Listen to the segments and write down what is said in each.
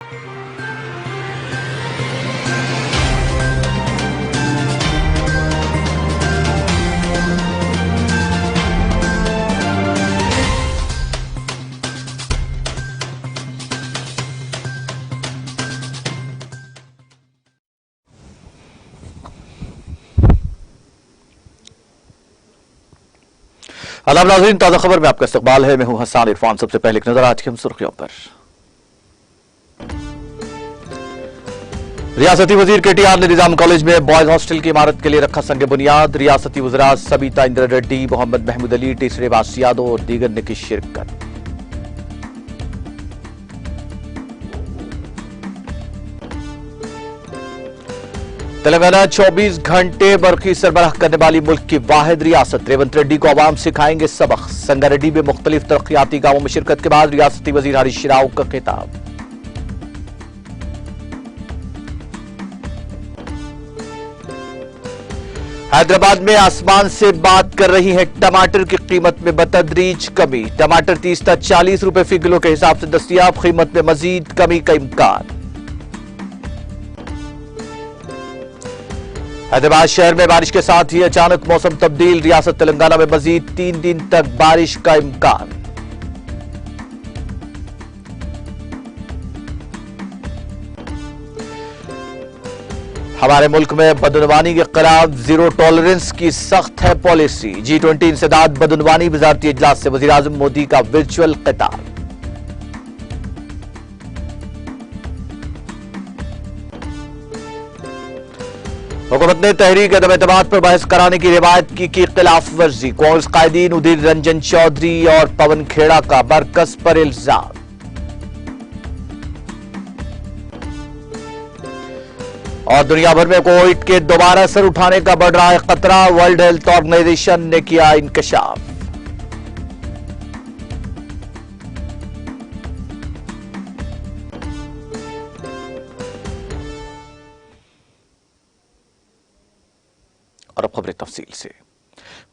अल्लाह नाज़रीन, ताज़ा खबर में आपका इस्तकबाल है। मैं हूं हसन इरफान। सबसे पहले एक नजर आज की हम सुर्खियों पर। रियासती वजीर केटीआर ने निजाम कॉलेज में बॉयज हॉस्टल की इमारत के लिए रखा संग बुनियाद। रियासती वज़रा सबीता इंदिरा रेड्डी, मोहम्मद महमूद अली, टीसरे बास यादव और दीगर ने की शिरकत। तेलंगाना 24 घंटे बरखी सरबराह करने वाली मुल्क की वाहिद रियासत। रेवंत रेड्डी को आवाम सिखाएंगे सबक। संगारेड्डी में मुख्तलिफ तरक्याती कामों में शिरकत के बाद रियासती वजीर हरीश राव का खिताब। हैदराबाद में आसमान से बात कर रही है टमाटर की कीमत में बतदरीज कमी। टमाटर 30 से 40 रुपए फी किलो के हिसाब से दस्तयाब। कीमत में मजीद कमी का इम्कान। हैदराबाद शहर में बारिश के साथ ही अचानक मौसम तब्दील। रियासत तेलंगाना में मजीद 3 दिन तक बारिश का इम्कान। हमारे मुल्क में बदनवानी के खिलाफ जीरो टॉलरेंस की सख्त है पॉलिसी। G20 इंसदाद बदनवानी वजारती इजलास से वजीर आजम मोदी का वर्चुअल खिताब। हुकूमत ने तहरीक अदम एतमाद पर बहस कराने की रिवायत की खिलाफ वर्जी। कांग्रेस कायदीन उदिर रंजन चौधरी और पवन खेड़ा का बरकस पर इल्जाम। और दुनिया भर में कोविड के दोबारा सर उठाने का बढ़ रहा है खतरा। वर्ल्ड हेल्थ ऑर्गेनाइजेशन ने किया इंकशाफ। और अब खबरें तफसील से।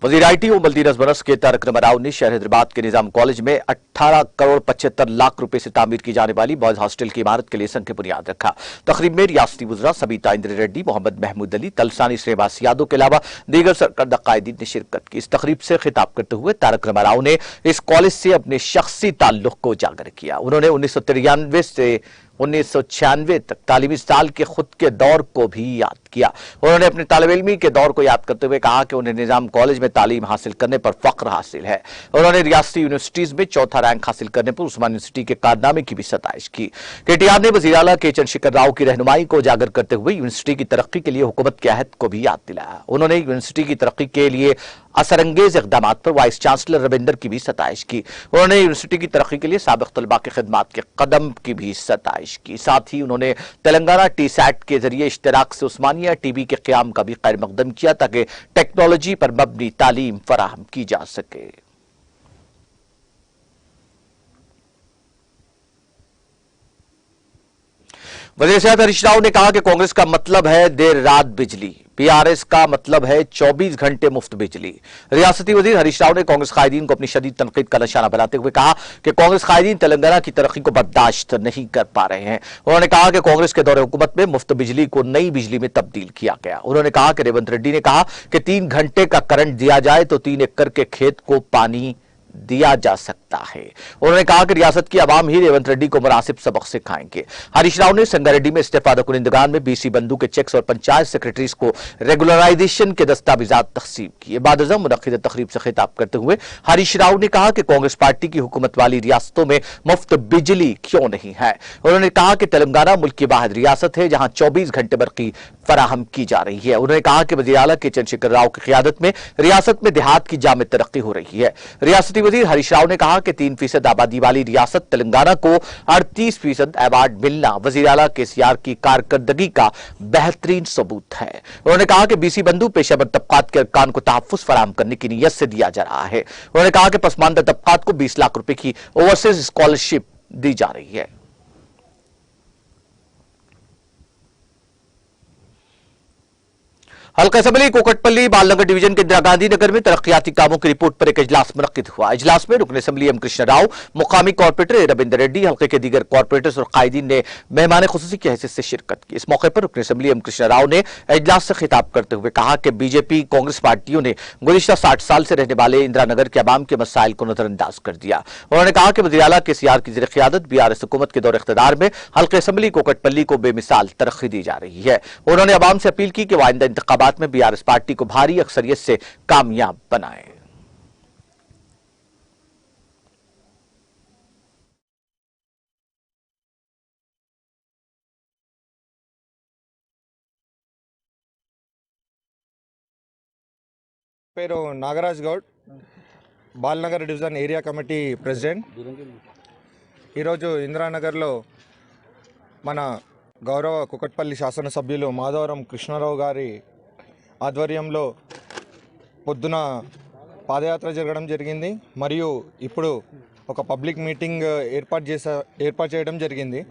वजीर आईटी और मल्टीनस बरस के तारक राव ने शहर हैदराबाद के निजाम कॉलेज में 18 करोड़ 75 लाख रुपए से तामीर की जाने वाली बॉयज हॉस्टल की इमारत के लिए संग बुनियाद रखा। तकरीब में रियासती वज़रा सबीता इंदिरा रेड्डी, मोहम्मद महमूद अली, तलसानी श्रेबास यादव के अलावा दीगर सरकर्दा कायदीन ने शिरकत की। इस तकरीब से खिताब करते हुए तारक राव ने इस कॉलेज से अपने शख्सी ताल्लुक को उजागर किया। उन्होंने 1993 से 1996 तक तालीमी साल के खुद के दौर को भी याद किया। उन्होंने अपने तालिब इल्मी के दौर को याद करते हुए कहा कि उन्हें निजाम कॉलेज में तालीम हासिल करने पर फख्र हासिल है। उन्होंने रियासती यूनिवर्सिटीज में चौथा रैंक हासिल करने पर उस्मान यूनिवर्सिटी के कारनामे की भी सताइश की। केटीआर ने वज़ीर आला के चंद्रशेखर राव की रहनुमाई को उजागर करते हुए यूनिवर्सिटी की तरक्की के लिए हुकूमत के अहद को भी याद दिलाया। उन्होंने यूनिवर्सिटी की तरक्की के लिए असरंगेज इकदाम पर वाइस चांसलर रविंदर की भी सताइश की। उन्होंने यूनिवर्सिटी की तरक्की के लिए साबिक तलबा के खिदमात के कदम की भी सताइश की। साथ ही उन्होंने तेलंगाना टी-सैट के जरिए इश्तराक से उस्मानिया टीवी के क़याम का भी खैर मकदम किया ताकि टेक्नोलॉजी पर मबनी तालीम फराहम की जा सके। वज़ीर सेहत हरीश राव ने कहा कि कांग्रेस का मतलब है देर रात बिजली, पीआरएस का मतलब है 24 घंटे मुफ्त बिजली। रियासती वजीर हरीश राव ने कांग्रेस कायदीन को अपनी शदीद तनकीद का निशाना बनाते हुए कहा कि कांग्रेस कायदीन तेलंगाना की तरक्की को बर्दाश्त नहीं कर पा रहे हैं। उन्होंने कहा कि कांग्रेस के दौरे हुकूमत में मुफ्त बिजली को नई बिजली में तब्दील किया गया। उन्होंने कहा कि रेवंत रेड्डी ने कहा कि 3 घंटे का करंट दिया जाए तो 3 एकड़ के खेत को पानी दिया जा सकता है। उन्होंने कहा कि रियासत की आवाम ही रेवंत रेड्डी को मुनासिब सबक सिखाएंगे। हरीश राव ने संगारेड्डी में इस्तीफादा कुनिंदगान में बीसी बंधु के चेक्स और पंचायत सेक्रेटरीज को रेगुलराइजेशन के दस्तावेजात तकसीम किए। बाद-ए-ज़म मुनक्किदा तकरीब से खिताब करते हुए हरीश राव ने कहा कि कांग्रेस पार्टी की हुकूमत वाली रियासतों में मुफ्त बिजली क्यों नहीं है। उन्होंने कहा कि तेलंगाना मुल्क की वाहिद रियासत है जहां 24 घंटे बरकी फराहम की जा रही है। उन्होंने कहा कि वज़ीर आला के चंद्रशेखर राव की क़ियादत में रियासत में देहात की जामिद तरक्की हो रही है। रियासती वज़ीर हरीश राव ने कहा कि 3% आबादी वाली रियासत तेलंगाना को 38% अवार्ड मिलना वज़ीर आला के सियार की कारकर्दगी का बेहतरीन सबूत है। उन्होंने कहा कि बीसी बंधु पेशेवर तबकात के अरकान को तहफ़्फ़ुज़ फराहम करने की नीयत से दिया जा रहा है। उन्होंने कहा कि पसमानदा तबकात को 20 लाख रुपए की ओवरसीज स्कॉलरशिप दी जा रही है। हल्का असम्बली कोकटपल्ली बालनगर डिवीजन के इंदिरा गांधी नगर में तरक्याती कामों की रिपोर्ट पर एक इजलास मुनक्किद हुआ। इजलास में रुकन असम्बली एम कृष्ण राव, मुकामी कॉर्पोरेटर ए रविंदर रेड्डी, हल्के के दीगर कॉर्पोरेटर्स और कायदीन ने मेहमान खुसूसी की हैसियत से शिरकत की। इस मौके पर रुकन असम्बली एम कृष्ण राव ने इजलास से खिताब करते हुए कहा कि बीजेपी कांग्रेस पार्टियों ने गुज़िश्ता 60 साल से रहने वाले इंदिरा नगर के अवाम के मसाइल को नजरअंदाज कर दिया। उन्होंने कहा कि वज़ीर आला केसीआर की ज़ेर क़यादत बीआरएस हुकूमत के दौर इख्तियार में हल्के असम्बली कोकटपल्ली को बेमिसाल तरक्की दी जा रही है। उन्होंने अवाम से अपील की कि वह आइंदा इंतखाबात में बीआरएस पार्टी को भारी अक्सरियत से कामयाब बनाए। పేరు Nagaraj Goud, Balnagar division area committee president. ఈరోజు ఇందిరానగర్లో మన గౌరవ కుకట్పల్లి శాసనసభ్యులు మాధవరం కృష్ణారావు గారి ఆధ్వర్యంలో పొద్దున పాదయాత్ర జరగడం జరిగింది. మరియు ఇప్పుడు ఒక పబ్లిక్ మీటింగ్ ఏర్పాటు చేయడం జరిగింది.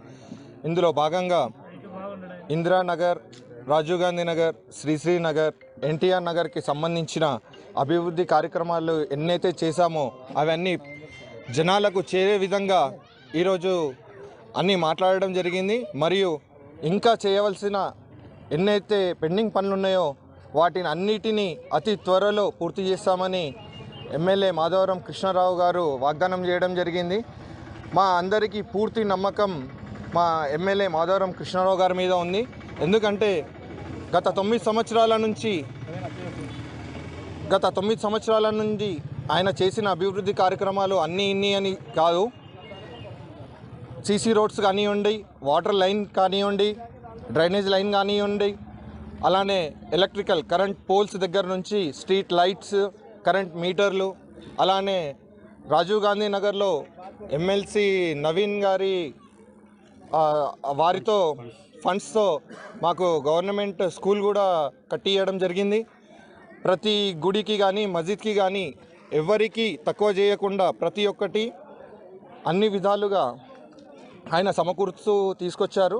ఇందులో భాగంగా ఇందిరానగర్, రాజీవ్ గాంధీ నగర్, శ్రీశ్రీ నగర్, ఎన్టీఆర్ నగర్కి సంబంధించిన అభివృద్ధి కార్యక్రమాలు ఎన్నైతే చేశామో అవన్నీ జనాలకు చేరే విధంగా ఈరోజు అన్నీ మాట్లాడడం జరిగింది. మరియు ఇంకా చేయవలసిన ఎన్నైతే పెండింగ్ పనులు ఉన్నాయో వాటిని అన్నిటినీ అతి త్వరలో పూర్తి చేస్తామని ఎమ్మెల్యే మాధవరం కృష్ణారావు గారు వాగ్దానం చేయడం జరిగింది. మా అందరికీ పూర్తి నమ్మకం మా ఎమ్మెల్యే మాధవరం కృష్ణారావు గారి మీద ఉంది. ఎందుకంటే గత 9 సంవత్సరాల నుండి ఆయన చేసిన అభివృద్ధి కార్యక్రమాలు అన్నీ ఇన్ని అని కాదు. సీసీ రోడ్స్ కానివ్వండి, వాటర్ లైన్ కానివ్వండి, డ్రైనేజ్ లైన్ కానివ్వండి, అలానే ఎలక్ట్రికల్ కరెంట్ పోల్స్ దగ్గర నుంచి స్ట్రీట్ లైట్స్, కరెంట్ మీటర్లు, అలానే రాజీవ్ గాంధీ నగర్లో ఎమ్మెల్సీ నవీన్ గారి వారితో ఫండ్స్తో మాకు గవర్నమెంట్ స్కూల్ కూడా కట్టియడం జరిగింది. ప్రతి గుడికి కానీ మస్జిద్కి కానీ ఎవరికి తక్కువ చేయకుండా ప్రతి ఒక్కటి అన్ని విధాలుగా ఆయన సమకూర్చుతూ తీసుకొచ్చారు.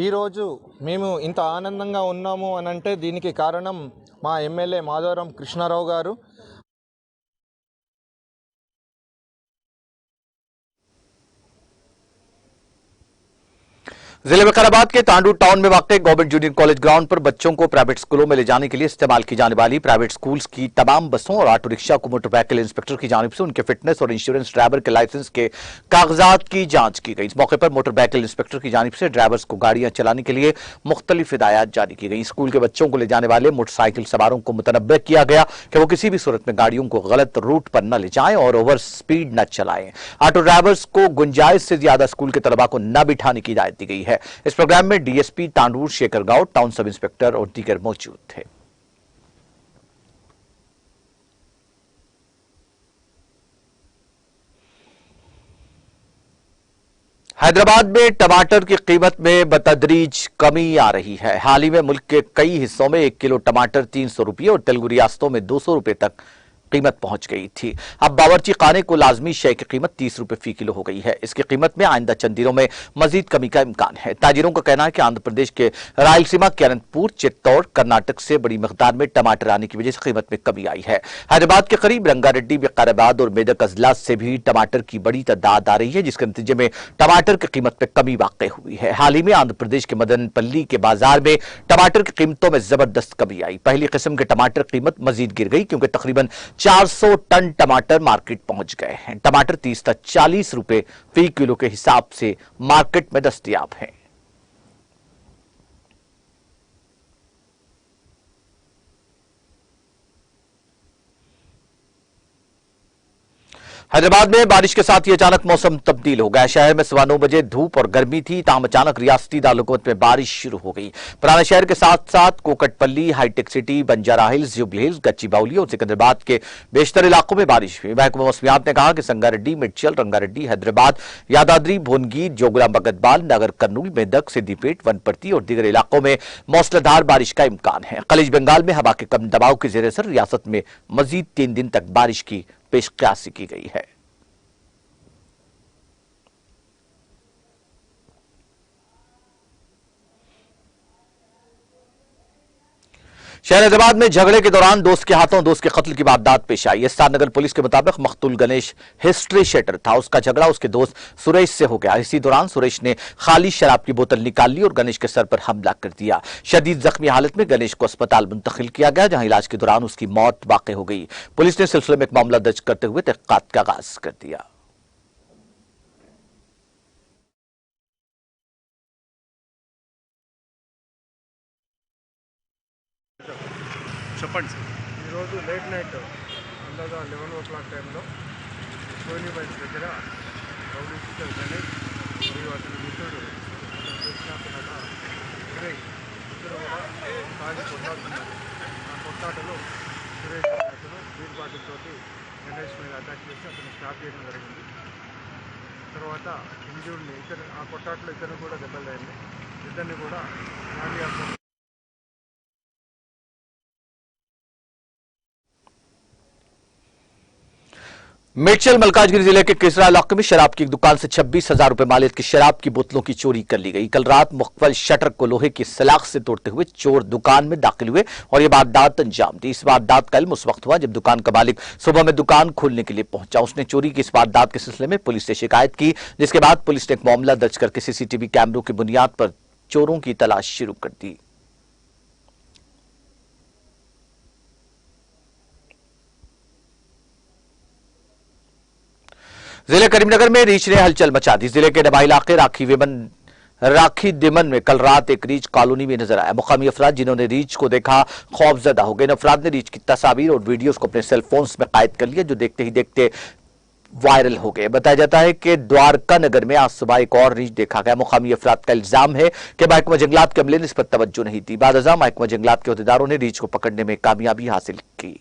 ఈరోజు మేము ఇంత ఆనందంగా ఉన్నాము అనంటే దీనికి కారణం మా ఎమ్మెల్యే మాధవరం కృష్ణారావు గారు. जिले विकाराबाद के तांडू टाउन में वाक़ गवर्नमेंट जूनियर कॉलेज ग्राउंड पर बच्चों को प्राइवेट स्कूलों में ले जाने के लिए इस्तेमाल की जाने वाली प्राइवेट स्कूल्स की तमाम बसों और ऑटो रिक्शा को मोटर व्हीकल इंस्पेक्टर की जानिब से उनके फिटनेस और इंश्योरेंस ड्राइवर के लाइसेंस के कागजात की जांच की गई। इस मौके पर मोटर व्हीकल इंस्पेक्टर की जानिब से ड्राइवर्स को गाड़ियां चलाने के लिए मुख्तलिफ हिदायत जारी की गई। स्कूल के बच्चों को ले जाने वाले मोटरसाइकिल सवारों को मुतनब्बे किया गया कि वो किसी भी सूरत में गाड़ियों को गलत रूट पर न ले जाएं और ओवर स्पीड न चलाएं। ऑटो ड्राइवर्स को गुंजाइश से ज्यादा स्कूल के तलबा को न बिठाने की हिदायत दी गई है। इस प्रोग्राम में डीएसपी तांडूर शेखर गांव, टाउन सब इंस्पेक्टर और दीगर मौजूद थे। हैदराबाद में टमाटर की कीमत में बतदरीज कमी आ रही है। हाल ही में मुल्क के कई हिस्सों में 1 किलो टमाटर 300 रुपये और तेलुगु रियासतों में 200 रुपये तक कीमत पहुंच गई थी। अब बावर्ची खाने को लाजमी शय की कीमत 30 रुपये फी किलो हो गई है। इसकी कीमत में आइंदा चंद दिनों में मजीद कमी का इम्कान है। ताजिरों का कहना है कि आंध्र प्रदेश के रायलसीमा के अनंतपुर, चित्तौड़, कर्नाटक से बड़ी मकदार में टमाटर आने की वजह से कीमत में कमी आई है। हैदराबाद के करीब रंगारेड्डी, विकाराबाद और मेदक अजला से भी टमाटर की बड़ी तादाद आ रही है, जिसके नतीजे में टमाटर की कीमत में कमी वाक़ हुई है। हाल ही में आंध्र प्रदेश के मदनपल्ली के बाजार में टमाटर की कीमतों में जबरदस्त कमी आई। पहली किस्म के टमाटर कीमत मजीद गिर गई क्योंकि तकरीबन 400 टन टमाटर मार्केट पहुंच गए हैं। टमाटर 30 से 40 रुपए फी किलो के हिसाब से मार्केट में दस्तयाब हैं। हैदराबाद में बारिश के साथ ही अचानक मौसम तब्दील हो गया। शहर में सवा 9 बजे धूप और गर्मी थी, ताहम अचानक रियासती दारकूमत में बारिश शुरू हो गई। पुराने शहर के साथ साथ Kukatpally, Hitech City, Banjara Hills, Jubilee Hills, Gachibowli और सिकंदराबाद के बेशतर इलाकों में बारिश हुई। महकमा मौसमियात ने कहा कि संगारेड्डी, मिर्चल, रंगारेड्डी, हैदराबाद, यादाद्री, भुवनगिर, जोगुलाम बगतबाल, नगर कर्नूल, मेदक, सिद्दीपेट, वनपर्ती और दीगर इलाकों में मौसलाधार बारिश का इम्कान है। खलीज बंगाल में हवा के कम दबाव के जेर असर रियासत में मजीद 3 दिन तक बारिश की पेशकशी की गई है। शहर हैदराबाद में झगड़े के दौरान दोस्त के हाथों दोस्त के कत्ल की वारदात पेश आई। एसआर नगर पुलिस के मुताबिक मकतूल गणेश हिस्ट्री शेटर था। उसका झगड़ा उसके दोस्त सुरेश से हो गया। इसी दौरान सुरेश ने खाली शराब की बोतल निकाल ली और गणेश के सर पर हमला कर दिया। शदीद जख्मी हालत में गणेश को अस्पताल मुंतकिल किया गया, जहां इलाज के दौरान उसकी मौत वाक़ई हो गई। पुलिस ने सिलसिले में एक मामला दर्ज करते हुए तहकीकात का आगाज कर दिया। చెప్పండి సార్. ఈరోజు లేట్ నైట్ అందాజా 11 టైంలో సోని బైక్ దగ్గర రౌడీ షీటర్ గణేష్ మరియు అతని మిత్రుడు కృష్ణాపినట సురేష్ ఇద్దరు కూడా తాగి కొట్లాడుతున్నారు. ఆ కొట్లాటలో సురేష్ అనే అతను బీర్ బాటిల్తోటి గణేష్ మీద అటాక్ చేసి అతను స్టాప్ చేయడం జరిగింది. తర్వాత ఇంజూర్డ్ని ఆ కొట్లాటలో ఇద్దరు కూడా దెబ్బలు తగిలింది. ఇద్దరిని కూడా గాంధీ హాస్పిటల్ मेडचल मलकाजगिरी जिले के किसरा इलाके में शराब की एक दुकान से 26,000 रुपए मालियत की शराब की बोतलों की चोरी कर ली गई। कल रात मुख्तलिफ शटर को लोहे की सलाख से तोड़ते हुए चोर दुकान में दाखिल हुए और यह वारदात अंजाम दी। इस वारदात का इल्म उस वक्त हुआ जब दुकान का मालिक सुबह में दुकान खोलने के लिए पहुंचा। उसने चोरी की इस वारदात के सिलसिले में पुलिस से शिकायत की, जिसके बाद पुलिस ने एक मामला दर्ज करके सीसीटीवी कैमरों की बुनियाद पर चोरों की तलाश शुरू कर दी। जिले करीमनगर में रीछ ने हलचल मचा दी। जिले के नबा इलाके राखी दिमन में कल रात एक रीछ कॉलोनी में नजर आया। मुकामी अफराद जिन्होंने रीछ को देखा खौफजदा हो गए। इन अफराद ने रीछ की तस्वीर और वीडियोस को अपने सेलफोन्स में कैद कर लिया, जो देखते ही देखते वायरल हो गए। बताया जाता है कि द्वारका नगर में आज सुबह एक और रीछ देखा गया। मुकामी अफराद का इल्जाम है कि महकमा जंगलात के अमले ने इस पर तवज्जो नहीं दी। बाद अज़ा महकमा जंगलात के अहदेदारों ने रीछ को पकड़ने में कामयाबी हासिल की।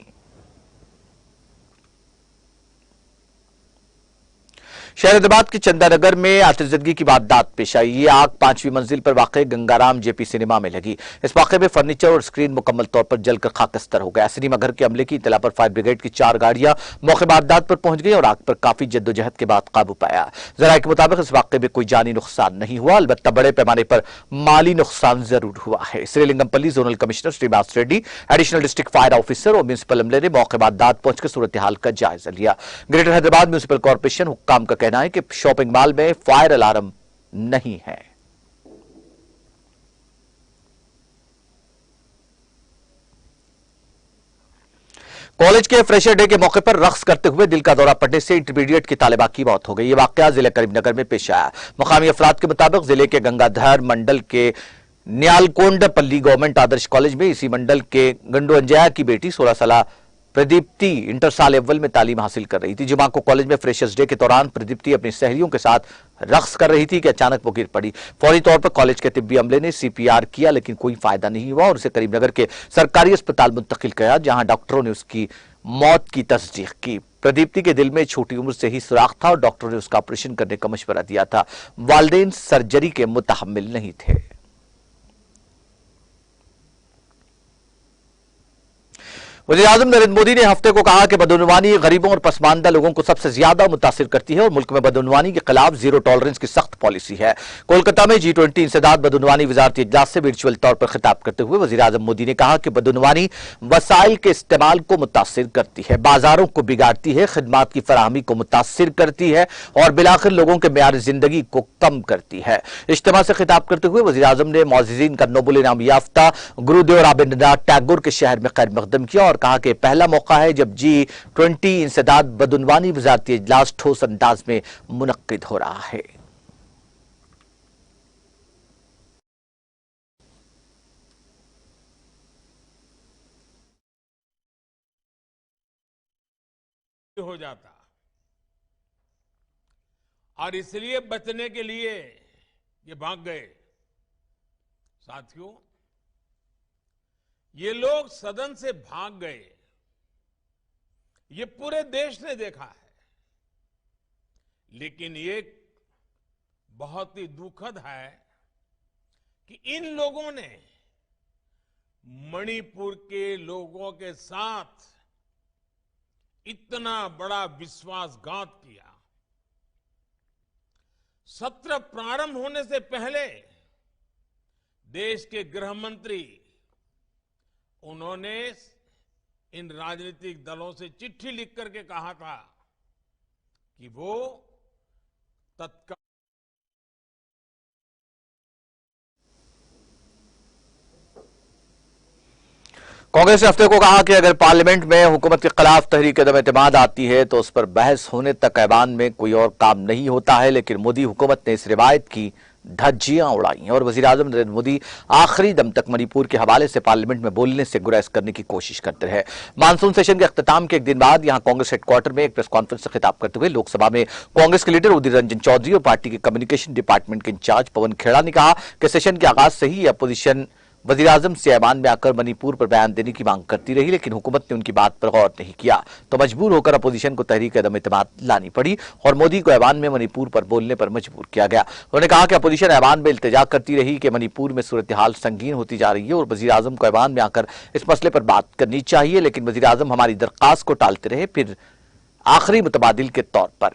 शहर हैदराबाद के चंदानगर में आतिशजदगी की वारदात पेश आई। ये आग 5वीं मंजिल पर वाक़ गंगाराम जेपी सिनेमा में लगी। इस वाक़े में फर्नीचर और स्क्रीन मुकम्मल तौर पर जलकर खाकस्तर हो गया। सिनेमा घर के अमले की इत्तला पर फायर ब्रिगेड की 4 गाड़ियां मौके वारदात पर पहुंच गई और आग पर काफी जद्दोजहद के बाद काबू पाया। जराये के मुताबिक इस वाक़े में कोई जानी नुकसान नहीं हुआ, अलबत्ता बड़े पैमाने पर माली नुकसान जरूर हुआ है। Serilingampally zonal commissioner Srinivas Reddy, additional district fire officer और म्यूनिसिपल अमले ने मौके वारदात पहुंचकर सूरत हाल का जायजा लिया। ग्रेटर हैदराबाद म्यूनिसिपल कॉर्पोरेशन हुक्काम का कहना है कि शॉपिंग मॉल में फायर अलार्म नहीं है। कॉलेज के फ्रेशर डे के मौके पर रक्स करते हुए दिल का दौरा पड़ने से इंटरमीडिएट की तालिबा की मौत हो गई। यह वाकया जिले करीमनगर में पेश आया। मुकामी अफराद के मुताबिक जिले के गंगाधर मंडल के न्यालकोंडपल्ली गवर्नमेंट आदर्श कॉलेज में इसी मंडल के गंडू अंजया की बेटी 16 साल प्रदीप्ति इंटर साल अव्वल में तालीम हासिल कर रही थी। जुमा को कॉलेज में फ्रेशर्स डे के दौरान प्रदीप्ति अपनी सहेलियों के साथ रक्स कर रही थी कि अचानक वो गिर पड़ी। फौरी तौर पर कॉलेज के तिब्बी अमले ने सीपीआर किया, लेकिन कोई फायदा नहीं हुआ और उसे करीमनगर के सरकारी अस्पताल मुंतकिल किया, जहां डॉक्टरों ने उसकी मौत की तस्दीक की। प्रदीप्ति के दिल में छोटी उम्र से ही सुराख था और डॉक्टरों ने उसका ऑपरेशन करने का मशवरा दिया था। वालिदैन सर्जरी के मुतहम्मिल नहीं थे। वज़ीर-ए-आज़म नरेंद्र मोदी ने हफ्ते को कहा कि बदउनवानी गरीबों और पसमानदा लोगों को सबसे ज्यादा मुतासिर करती है और मुल्क में बदउनवानी के खिलाफ जीरो टॉलरेंस की सख्त पॉलिसी है। कोलकाता में G20 इंसदाद बदउनवानी वजारती इजलास से वर्चुअल तौर पर खिताब करते हुए वज़ीर-ए-आज़म मोदी ने कहा कि बदउनवानी वसाइल के इस्तेमाल को मुतासिर करती है, बाजारों को बिगाड़ती है, खिदमात की फराहमी को मुतासिर करती है और बिलाखिर लोगों के मेयार जिंदगी को कम करती है। इज्तिमा से खिताब करते हुए वज़ीर-ए-आज़म ने मौज़िज़ीन का नोबेल इनाम याफ्ता गुरुदेव रवींद्रनाथ टैगोर के शहर में खैर मकदम किया और कहा कि पहला मौका है जब G20 इंसदाद बदउनवानी वजारती इजलास ठोस अंदाज में मुनक्किद हो रहा है। हो जाता और इसलिए बचने के लिए ये भाग गए। साथियों, ये लोग सदन से भाग गए, ये पूरे देश ने देखा है। लेकिन ये बहुत ही दुखद है कि इन लोगों ने मणिपुर के लोगों के साथ इतना बड़ा विश्वासघात किया। सत्र प्रारंभ होने से पहले देश के गृह मंत्री उन्होंने इन राजनीतिक दलों से चिट्ठी लिख करके कहा था कि वो तत्काल कांग्रेस ने हफ्ते को कहा कि अगर पार्लियामेंट में हुकूमत के खिलाफ तहरीक अदम-ए-इत्तेमाद आती है तो उस पर बहस होने तक ऐवान में कोई और काम नहीं होता है, लेकिन मोदी हुकूमत ने इस रिवायत की धज्जियां उड़ाई और वजीर-ए-आज़म नरेंद्र मोदी आखिरी दम तक मणिपुर के हवाले से पार्लियामेंट में बोलने से गुरेज करने की कोशिश करते रहे। मानसून सेशन के अख्ताम के एक दिन बाद यहां कांग्रेस हेडक्वार्टर में एक प्रेस कॉन्फ्रेंस से खिताब करते हुए लोकसभा में कांग्रेस के लीडर उदित रंजन चौधरी और पार्टी के कम्युनिकेशन डिपार्टमेंट के इंचार्ज पवन खेड़ा ने कहा कि सेशन के आगाज से ही अपोजिशन वजीर-ए-आज़म से ऐवान में आकर मणिपुर पर बयान देने की मांग करती रही, लेकिन हुकूमत ने उनकी बात पर गौर नहीं किया तो मजबूर होकर अपोजिशन को तहरीक अदम-ए-इत्तेमाद लानी पड़ी और मोदी को ऐवान में मणिपुर पर बोलने पर मजबूर किया गया। उन्होंने कहा कि अपोजिशन ऐवान में इल्तिजा करती रही कि मणिपुर में सूरत हाल संगीन होती जा रही है और वजीर-ए-आज़म को ऐवान में आकर इस मसले पर बात करनी चाहिए, लेकिन वजीर-ए-आज़म हमारी दरख्वास्त को टालते रहे। फिर आखिरी मुतबादिल के तौर पर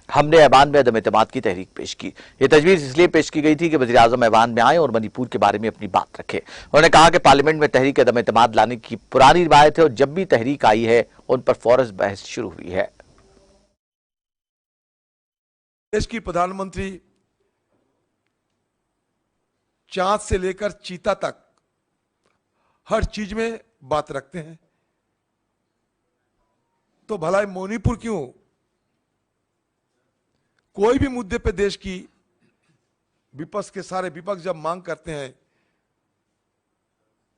हमने ऐवान में अदम-ए-इत्तेमाद की तहरीक पेश की। यह तजवीज इसलिए पेश की गई थी कि वज़ीर-ए-आज़म ऐवान में आए और मणिपुर के बारे में अपनी बात रखे। उन्होंने कहा कि पार्लियामेंट में तहरीक अदम-ए-इत्तेमाद लाने की पुरानी रिवायत है और जब भी तहरीक आई है उन पर फौरन बहस शुरू हुई है। देश की प्रधानमंत्री चांद से लेकर चीता तक हर चीज में बात रखते हैं, तो भला मणिपुर क्यों? कोई भी मुद्दे पे देश की विपक्ष के सारे विपक्ष जब मांग करते हैं,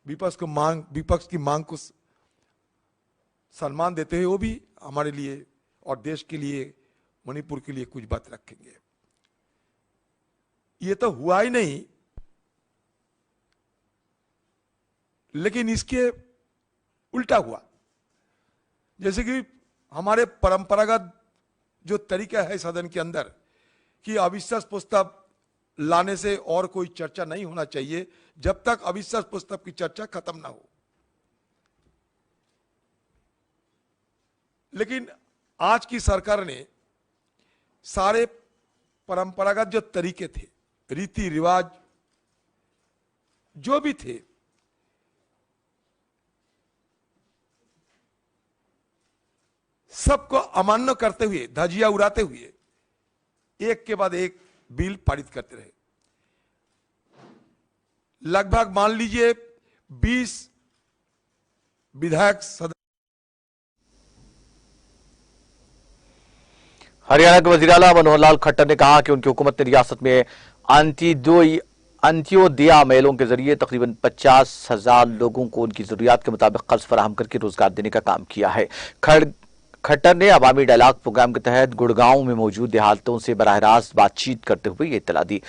विपक्ष की मांग को सम्मान देते हैं, वो भी हमारे लिए और देश के लिए, मणिपुर के लिए कुछ बात रखेंगे। ये तो हुआ ही नहीं, लेकिन इसके उल्टा हुआ। जैसे कि हमारे परंपरागत जो तरीका है सदन के अंदर कि अविश्वास प्रस्ताव लाने से और कोई चर्चा नहीं होना चाहिए जब तक अविश्वास प्रस्ताव की चर्चा खत्म ना हो। लेकिन आज की सरकार ने सारे परंपरागत जो तरीके थे, रीति रिवाज जो भी थे, सबको अमान्य करते हुए, धजिया उड़ाते हुए एक के बाद एक बिल पारित करते रहे। लगभग मान लीजिए 20 विधायक सदस्य। हरियाणा के वजीर आला मनोहर लाल खट्टर ने कहा कि उनकी हुकूमत ने रियासत में अंत्योदया मेलों के जरिए तकरीबन 50,000 लोगों को उनकी जरूरियात के मुताबिक कर्ज फराहम करके रोजगार देने का काम किया है। खट्टर ने अवामी डायलॉग प्रोग्राम के तहत गुड़गांव में मौजूद देहातों से बराह रास्त बातचीत करते हुए ये इत्तला दी।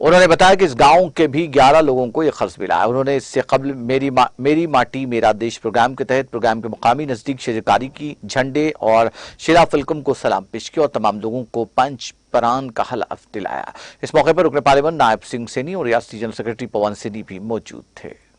उन्होंने बताया कि इस गांव के भी 11 लोगों को यह कर्ज मिला है। उन्होंने इससे कबल मेरी माटी मेरा देश प्रोग्राम के तहत प्रोग्राम के मुकामी नजदीक शजरकारी की झंडे और शिरा फिल्कम को सलाम पेश किया और तमाम लोगों को पंच परान का हलफ दिलाया। इस मौके पर रुकन पार्लियामेंट नायब सिंह सैनी और रियासती जनरल सेक्रेटरी पवन सैनी भी मौजूद थे।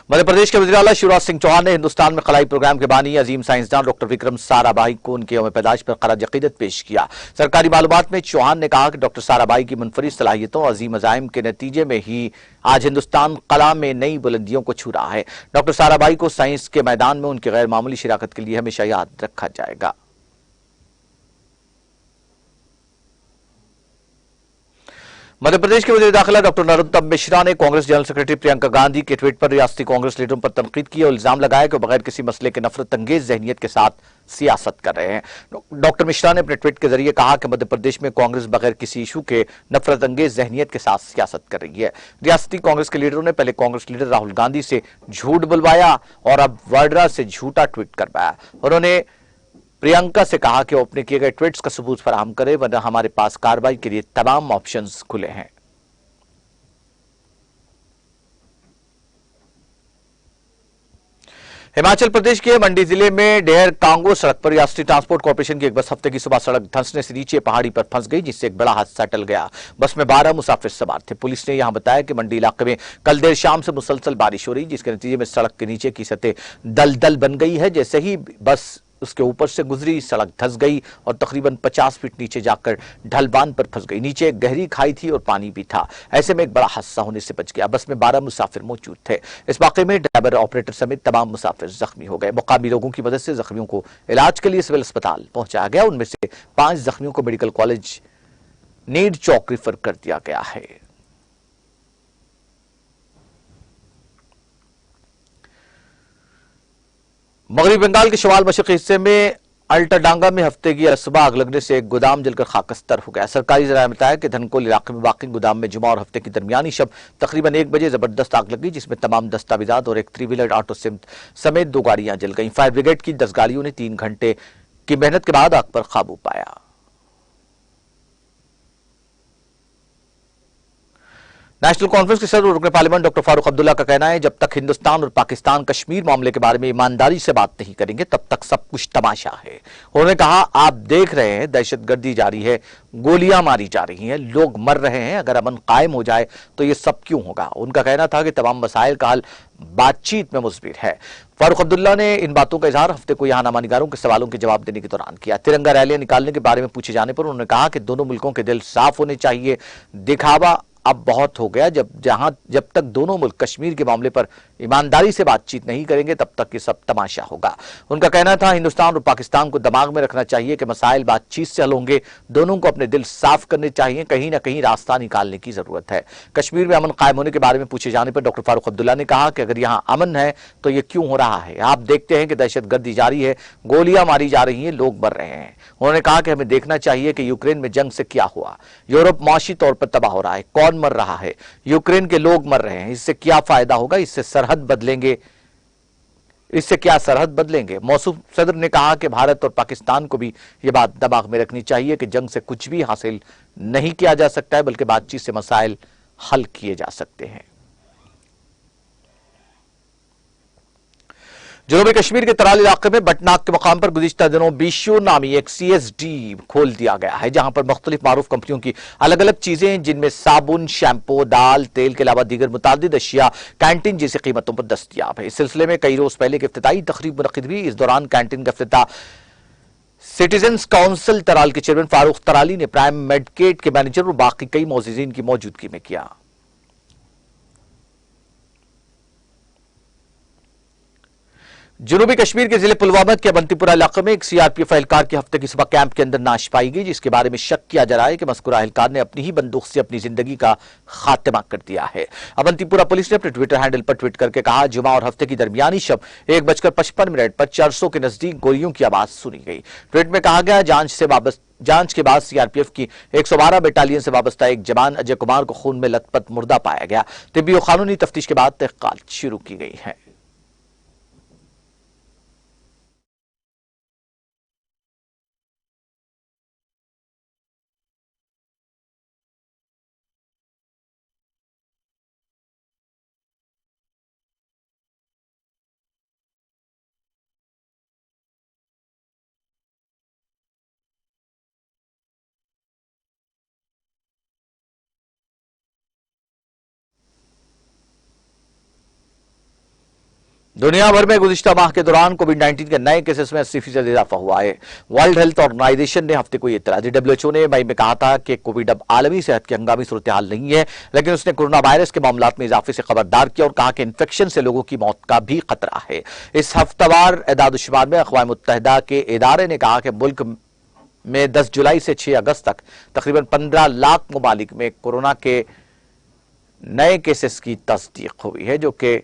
मध्य प्रदेश के वज़ीर आला शिवराज सिंह चौहान ने हिंदुस्तान में खलाई प्रोग्राम के बानी अजीम साइंसदान डॉक्टर विक्रम साराभाई को उनके यौम पैदाइश पर खराज अकीदत पेश किया। सरकारी मालूमात में चौहान ने कहा कि डॉक्टर साराभाई की मुनफरिद सलाहियतों और अजीम अजाइम के नतीजे में ही आज हिंदुस्तान कला में नई बुलंदियों को छू रहा है। डॉक्टर साराभाई को साइंस के मैदान में उनकी गैर मामूली शिराकत के लिए हमेशा याद रखा जाएगा। मध्य प्रदेश के वज़ीर दाखिला डॉक्टर नरोत्तम मिश्रा ने कांग्रेस जनरल सेक्रेटरी प्रियंका गांधी के ट्वीट पर रियासती कांग्रेस लीडरों पर तनकीद की और इल्जाम लगाया कि बगैर किसी मसले के नफरत अंगेज जहनीत के साथ सियासत कर रहे हैं। डॉक्टर मिश्रा ने अपने ट्वीट के जरिए कहा कि मध्य प्रदेश में कांग्रेस बगैर किसी इशू के नफरत अंगेज जहनीत के साथ सियासत कर रही है। रियासती कांग्रेस के लीडरों ने पहले कांग्रेस लीडर राहुल गांधी से झूठ बुलवाया और अब वाड्रा से झूठा ट्वीट करवाया। उन्होंने प्रियंका से कहा कि वो अपने किए गए ट्वीट्स का सबूत फराहम करे, वरना हमारे पास कार्रवाई के लिए तमाम ऑप्शंस खुले हैं। हिमाचल प्रदेश के मंडी जिले में डेहर कांगो सड़क पर राष्ट्रीय ट्रांसपोर्ट कॉर्पोरेशन की एक बस हफ्ते की सुबह सड़क धंसने से नीचे पहाड़ी पर फंस गई, जिससे एक बड़ा हादसा टल गया। बस में 12 मुसाफिर सवार थे। पुलिस ने यहां बताया कि मंडी इलाके में कल देर शाम से मुसलसल बारिश हो रही, जिसके नतीजे में सड़क के नीचे की सतह दलदल बन गई है। जैसे ही बस उसके ऊपर से गुजरी, सड़क धंस गई और तकरीबन 50 फीट नीचे जाकर ढलबान पर फंस गई। नीचे एक गहरी खाई थी और पानी भी था। ऐसे में एक बड़ा हादसा होने से बच गया। बस में 12 मुसाफिर मौजूद थे। इस वाकये में ड्राइवर, ऑपरेटर समेत तमाम मुसाफिर जख्मी हो गए। मुकामी लोगों की मदद से जख्मियों को इलाज के लिए सिविल अस्पताल पहुंचाया गया। उनमें से 5 जख्मियों को मेडिकल कॉलेज नीड चौक रिफर कर दिया गया है। मगरबी बंगाल के शुमाल मशरक़ी हिस्से में अल्टाडांगा में हफ्ते की सुबह आग लगने से एक गोदाम जलकर खाकस्तर हो गया। सरकारी जराये ने बताया कि धनकोल इलाके में वाक़ई गोदाम में जुमा और हफ्ते की दरमियानी शब तकरीबन 1 बजे जबरदस्त आग लगी, जिसमें तमाम दस्तावेजात और एक 3 व्हीलर ऑटो समेत 2 गाड़ियां जल गईं। फायर ब्रिगेड की 10 गाड़ियों ने 3 घंटे की मेहनत के बाद आग पर काबू पाया। नेशनल कॉन्फ्रेंस के सदर और रुकन पार्लियामेंट डॉक्टर फारूक अब्दुल्ला का कहना है, जब तक हिंदुस्तान और पाकिस्तान कश्मीर मामले के बारे में ईमानदारी से बात नहीं करेंगे तब तक सब कुछ तमाशा है। उन्होंने कहा, आप देख रहे हैं दहशतगर्दी जारी है, गोलियां मारी जा रही हैं, लोग मर रहे हैं। अगर अमन कायम हो जाए तो ये सब क्यों होगा। उनका कहना था कि तमाम मसाइल का हल बातचीत में मुस्बिर है। फारूक अब्दुल्ला ने इन बातों का इजहार हफ्ते को यहां नामानिगारों के सवालों के जवाब देने के दौरान किया। तिरंगा रैलियां निकालने के बारे में पूछे जाने पर उन्होंने कहा कि दोनों मुल्कों के दिल साफ होने चाहिए। दिखावा अब बहुत हो गया। जब तक दोनों मुल्क कश्मीर के मामले पर ईमानदारी से बातचीत नहीं करेंगे तब तक ये सब तमाशा होगा। उनका कहना था, हिंदुस्तान और पाकिस्तान को दिमाग में रखना चाहिए कि मसाइल बातचीत से हल होंगे। दोनों को अपने दिल साफ करने चाहिए, कहीं ना कहीं रास्ता निकालने की जरूरत है। कश्मीर में अमन कायम होने के बारे में पूछे जाने पर डॉक्टर फारूक अब्दुल्ला ने कहा कि अगर यहां अमन है तो ये क्यों हो रहा है। आप देखते हैं कि दहशतगर्दी जारी है, गोलियां मारी जा रही हैं, लोग मर रहे हैं। उन्होंने कहा कि हमें देखना चाहिए कि यूक्रेन में जंग से क्या हुआ। यूरोप माशी तौर पर तबाह हो रहा है, कौन मर रहा है, यूक्रेन के लोग मर रहे हैं। इससे क्या फायदा होगा, इससे क्या सरहद बदलेंगे। मौसूफ सदर ने कहा कि भारत और पाकिस्तान को भी यह बात दिमाग में रखनी चाहिए कि जंग से कुछ भी हासिल नहीं किया जा सकता है, बल्कि बातचीत से मसाइल हल किए जा सकते हैं। जनूबी कश्मीर के तराल इलाके में बटनाक के मकाम पर गुज़िश्ता दिनों बीशो नामी एक CSD खोल दिया गया है, जहां पर मुख्तलिफ मारूफ कंपनियों की अलग अलग चीजें, जिनमें साबुन, शैम्पू, दाल, तेल के अलावा दीगर मुतादिद अशिया कैंटीन जैसी कीमतों पर दस्तयाब है। इस सिलसिले में कई रोज पहले एक इफ्तिताई तकरीब मुनक्किद हुई। इस दौरान कैंटीन का इफ्तिताह सिटीजन्स काउंसिल तराल के चेयरमैन फारूक तराली ने प्राइम मेडकेट के मैनेजर और बाकी कई मौजूदीन की मौजूदगी में किया। जनूबी कश्मीर के जिले पुलवामा के अवंतीपुरा इलाके में एक CRPF एहलकार की हफ्ते की सुबह कैंप के अंदर नाश पाई गई, जिसके बारे में शक किया जा रहा है कि मज़कूरा एहलकार ने अपनी ही बंदूक से अपनी जिंदगी का खात्मा कर दिया है। अवंतीपुरा पुलिस ने अपने ट्विटर हैंडल पर ट्वीट करके कहा, जुमा और हफ्ते की दरमियानी शब 1:55 पर चरसों के नजदीक गोलियों की आवाज सुनी गई। ट्वीट में कहा गया, जांच के बाद CRPF की 112 बटालियन से वाबस्ता एक जवान अजय कुमार को खून में लथपथ मुर्दा पाया गया। तिब्बी और कानूनी तफ्तीश के बाद तहकीकात शुरू की गई है। दुनिया भर में गुज़िश्ता माह के दौरान कोविड-19 के नए केसेस में 80% इजाफा हुआ है। वर्ल्ड हेल्थ ऑर्गेनाइजेशन ने हफ्ते को यह इत्तला दी। WHO ने मई में कहा था कि कोविड अब आलमी सेहत की हंगामी सूरत हाल नहीं है, लेकिन उसने कोरोना वायरस के मामलात में इजाफे से खबरदार किया और कहा कि इन्फेक्शन से लोगों की मौत का भी खतरा है। इस हफ्तावार एदाद-ओ-शुमार में अक़वाम मुत्तहिदा के इदारे ने कहा कि मुल्क में 10 जुलाई से 6 अगस्त तक तकरीबन 15 लाख ममालिक में कोरोना के नए केसेस की तस्दीक हुई है, जो कि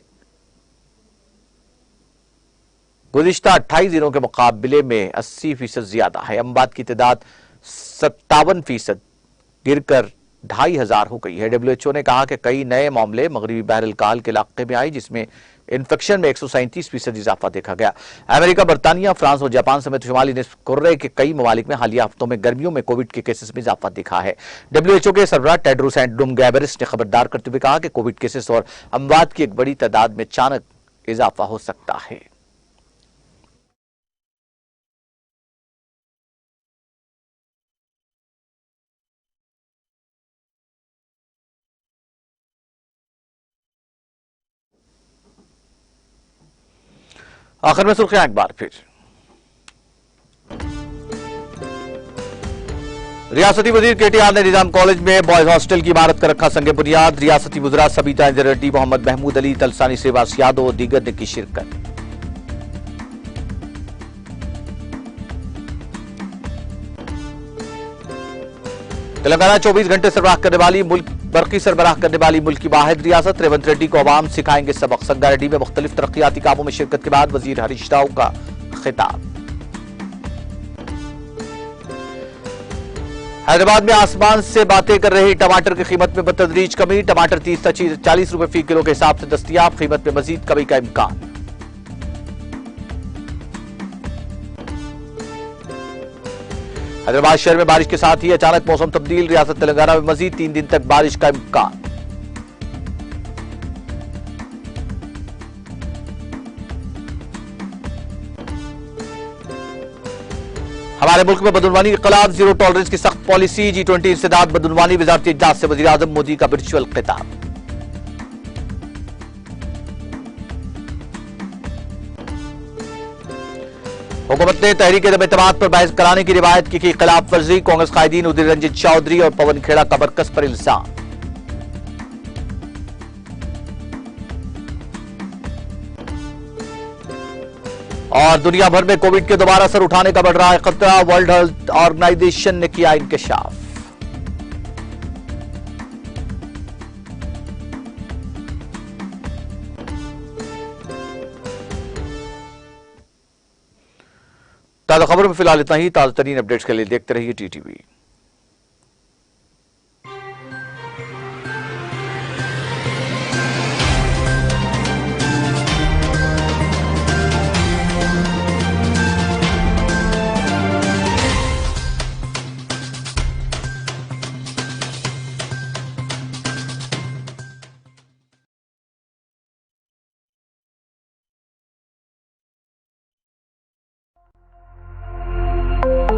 गुज़िश्ता 28 दिनों के मुकाबले में 80% ज्यादा है। अमवात की तादाद 57% गिरकर 2500 हो गई है। WHO ने कहा कि कई नए मामले मगरबी बहर-अल-काल के इलाके में आए, जिसमें इन्फेक्शन में 137% इजाफा देखा गया। अमेरिका, बरतानिया, फ्रांस और जापान समेत शुमाली निस्फ कुर्रे के कई ममालिक में हालिया हफ्तों में गर्मियों में कोविड के केसेस में इजाफा देखा है। WHO के सरबराह टेड्रोस एडनोम गैब्रियस ने खबरदार करते हुए कहा कि कोविड केसेस और अमवात की एक बड़ी तादाद में अचानक इजाफा हो सकता है। आखिर में सुर्खियां एक बार फिर। रियासती वजीर केटीआर ने निजाम कॉलेज में बॉयज हॉस्टल की इमारत का रखा संगे बुनियाद। रियासती वज़रा सबीता इंदिरा रेड्डी, मोहम्मद महमूद अली, तलसानी श्रीवास यादव और दीगर ने की शिरकत। तेलंगाना 24 घंटे सरबराह करने वाली मुल्क बरकी सरबराह करने वाली मुल्क की वाहिद रियासत। रेवंत रेड्डी को अवाम सिखाएंगे सबक। संगारेड्डी में मुख्तलिफ तरक्याती कामों में शिरकत के बाद वजीर हरीश राव का खिताब। हैदराबाद में आसमान से बातें कर रही टमाटर की कीमत में बतदरीज कमी। टमाटर 30 से 40 रुपए फी किलो के हिसाब से दस्तयाब। कीमत में मजीद कमी का इम्कान। हैदराबाद शहर में बारिश के साथ ही अचानक मौसम तब्दील। रियासत तेलंगाना में मजीद 3 दिन तक बारिश का इम्कान। हमारे मुल्क में बदनवानी के खिलाफ जीरो टॉलरेंस की सख्त पॉलिसी। G20 इंसदाद बदनवानी वजारती इजलास से वजीर आजम मोदी का वर्चुअल खिताब। हुकूमत ने तहरीक एतमाद पर बहस कराने की रिवायत की खिलाफ वर्जी। कांग्रेस कायदीन उदिर रंजीत चौधरी और पवन खेड़ा का बरकस पर इल्जाम। और दुनिया भर में कोविड के दोबारा सर उठाने का बढ़ रहा है खतरा। वर्ल्ड हेल्थ ऑर्गेनाइजेशन ने किया इंकशाफ। ताजा खबर में फिलहाल इतना ही। ताजा तरीन अपडेट्स के लिए देखते रहिए TTV।